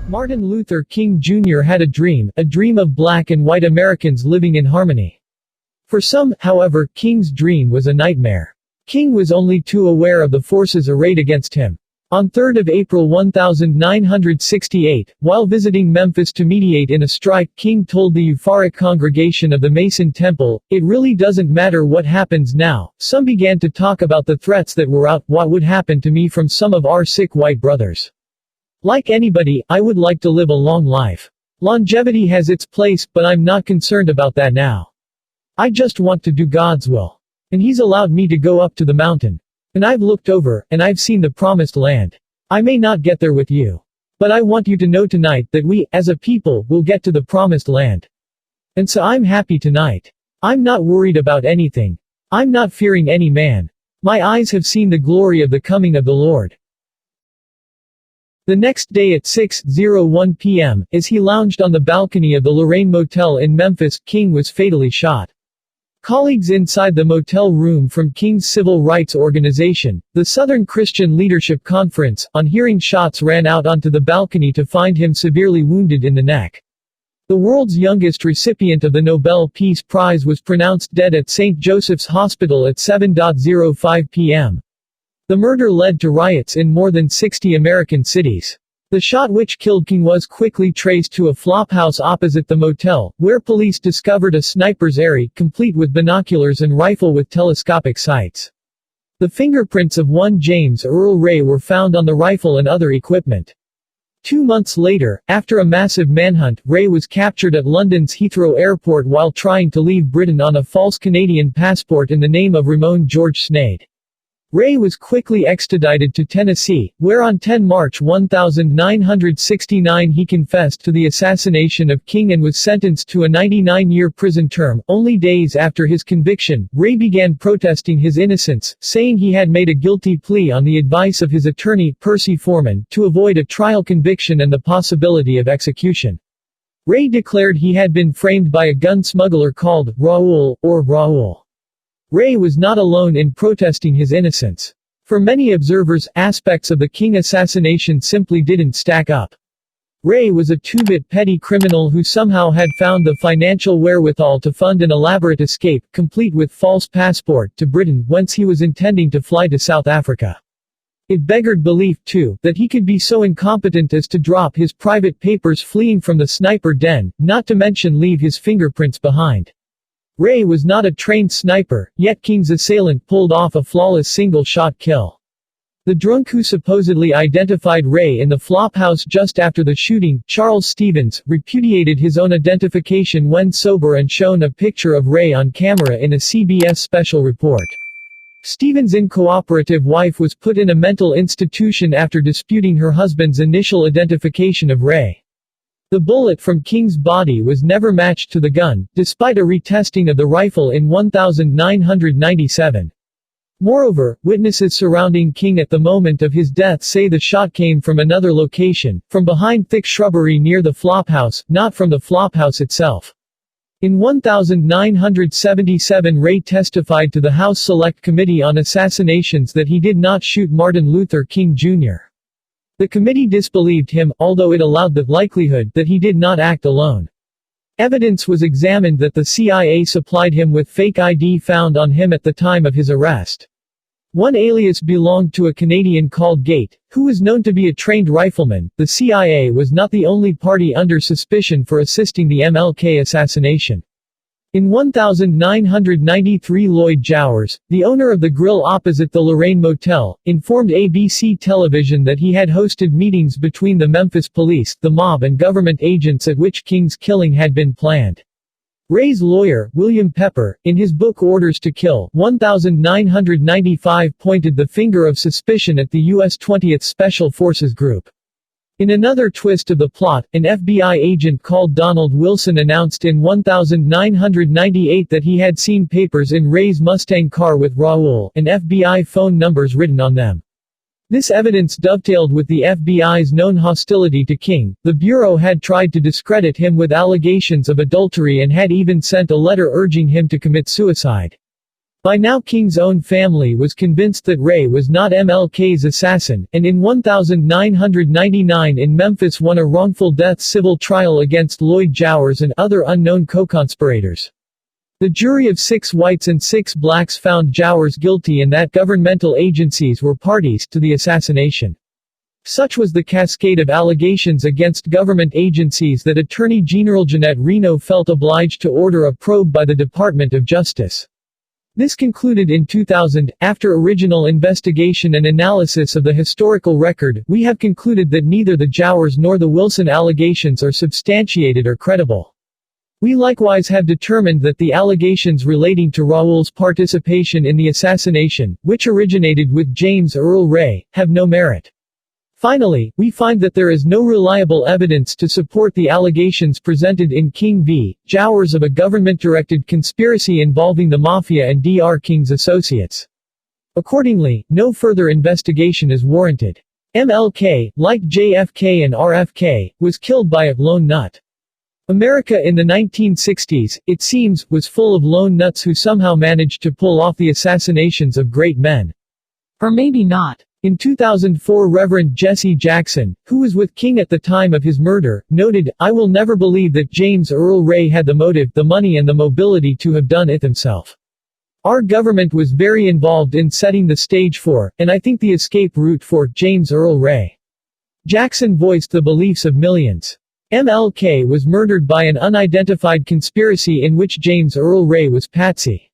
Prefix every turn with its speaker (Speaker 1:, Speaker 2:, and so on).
Speaker 1: Martin Luther King Jr. had a dream of black and white Americans living in harmony. For some, however, King's dream was a nightmare. King was only too aware of the forces arrayed against him. On 3 April 1968, while visiting Memphis to mediate in a strike, King told the euphoric congregation of the Mason Temple, "It really doesn't matter what happens now." Some began to talk about the threats that were out, what would happen to me from some of our sick white brothers. Like anybody, I would like to live a long life. Longevity has its place, but I'm not concerned about that now. I just want to do God's will. And He's allowed me to go up to the mountain. And I've looked over, and I've seen the promised land. I may not get there with you. But I want you to know tonight that we, as a people, will get to the promised land. And so I'm happy tonight. I'm not worried about anything. I'm not fearing any man. My eyes have seen the glory of the coming of the Lord. The next day at 6:01 p.m., as he lounged on the balcony of the Lorraine Motel in Memphis, King was fatally shot. Colleagues inside the motel room from King's civil rights organization, the Southern Christian Leadership Conference, on hearing shots ran out onto the balcony to find him severely wounded in the neck. The world's youngest recipient of the Nobel Peace Prize was pronounced dead at St. Joseph's Hospital at 7:05 p.m. The murder led to riots in more than 60 American cities. The shot which killed King was quickly traced to a flophouse opposite the motel, where police discovered a sniper's area, complete with binoculars and rifle with telescopic sights. The fingerprints of one James Earl Ray were found on the rifle and other equipment. 2 months later, after a massive manhunt, Ray was captured at London's Heathrow Airport while trying to leave Britain on a false Canadian passport in the name of Ramon George Sneyd. Ray was quickly extradited to Tennessee, where on 10 March 1969 he confessed to the assassination of King and was sentenced to a 99-year prison term. Only days after his conviction, Ray began protesting his innocence, saying he had made a guilty plea on the advice of his attorney, Percy Foreman, to avoid a trial conviction and the possibility of execution. Ray declared he had been framed by a gun smuggler called Raoul, or Raoul. Ray was not alone in protesting his innocence. For many observers, aspects of the King assassination simply didn't stack up. Ray was a two-bit petty criminal who somehow had found the financial wherewithal to fund an elaborate escape, complete with false passport, to Britain, whence he was intending to fly to South Africa. It beggared belief, too, that he could be so incompetent as to drop his private papers fleeing from the sniper den, not to mention leave his fingerprints behind. Ray was not a trained sniper, yet King's assailant pulled off a flawless single-shot kill. The drunk who supposedly identified Ray in the flophouse just after the shooting, Charles Stevens, repudiated his own identification when sober and shown a picture of Ray on camera in a CBS special report. Stevens' uncooperative wife was put in a mental institution after disputing her husband's initial identification of Ray. The bullet from King's body was never matched to the gun, despite a retesting of the rifle in 1997. Moreover, witnesses surrounding King at the moment of his death say the shot came from another location, from behind thick shrubbery near the flophouse, not from the flophouse itself. In 1977, Ray testified to the House Select Committee on Assassinations that he did not shoot Martin Luther King Jr. The committee disbelieved him, although it allowed the likelihood that he did not act alone. Evidence was examined that the CIA supplied him with fake ID found on him at the time of his arrest. One alias belonged to a Canadian called Gate, who was known to be a trained rifleman. The CIA was not the only party under suspicion for assisting the MLK assassination. In 1993, Lloyd Jowers, the owner of the grill opposite the Lorraine Motel, informed ABC television that he had hosted meetings between the Memphis police, the mob and government agents at which King's killing had been planned. Ray's lawyer, William Pepper, in his book Orders to Kill, 1995, pointed the finger of suspicion at the U.S. 20th Special Forces Group. In another twist of the plot, an FBI agent called Donald Wilson announced in 1998 that he had seen papers in Ray's Mustang car with Raoul and FBI phone numbers written on them. This evidence dovetailed with the FBI's known hostility to King. The Bureau had tried to discredit him with allegations of adultery and had even sent a letter urging him to commit suicide. By now King's own family was convinced that Ray was not MLK's assassin, and in 1999 in Memphis won a wrongful death civil trial against Lloyd Jowers and other unknown co-conspirators. The jury of 6 whites and 6 blacks found Jowers guilty and that governmental agencies were parties to the assassination. Such was the cascade of allegations against government agencies that Attorney General Jeanette Reno felt obliged to order a probe by the Department of Justice. This concluded in 2000. After original investigation and analysis of the historical record, we have concluded that neither the Jowers nor the Wilson allegations are substantiated or credible. We likewise have determined that the allegations relating to Raoul's participation in the assassination, which originated with James Earl Ray, have no merit. Finally, we find that there is no reliable evidence to support the allegations presented in King v. Jowers of a government-directed conspiracy involving the Mafia and Dr. King's associates. Accordingly, no further investigation is warranted. MLK, like JFK and RFK, was killed by a lone nut. America in the 1960s, it seems, was full of lone nuts who somehow managed to pull off the assassinations of great men. Or maybe not. In 2004 Reverend Jesse Jackson, who was with King at the time of his murder, noted, "I will never believe that James Earl Ray had the motive, the money and the mobility to have done it himself. Our government was very involved in setting the stage for, and I think the escape route for, James Earl Ray." Jackson voiced the beliefs of millions. MLK was murdered by an unidentified conspiracy in which James Earl Ray was patsy.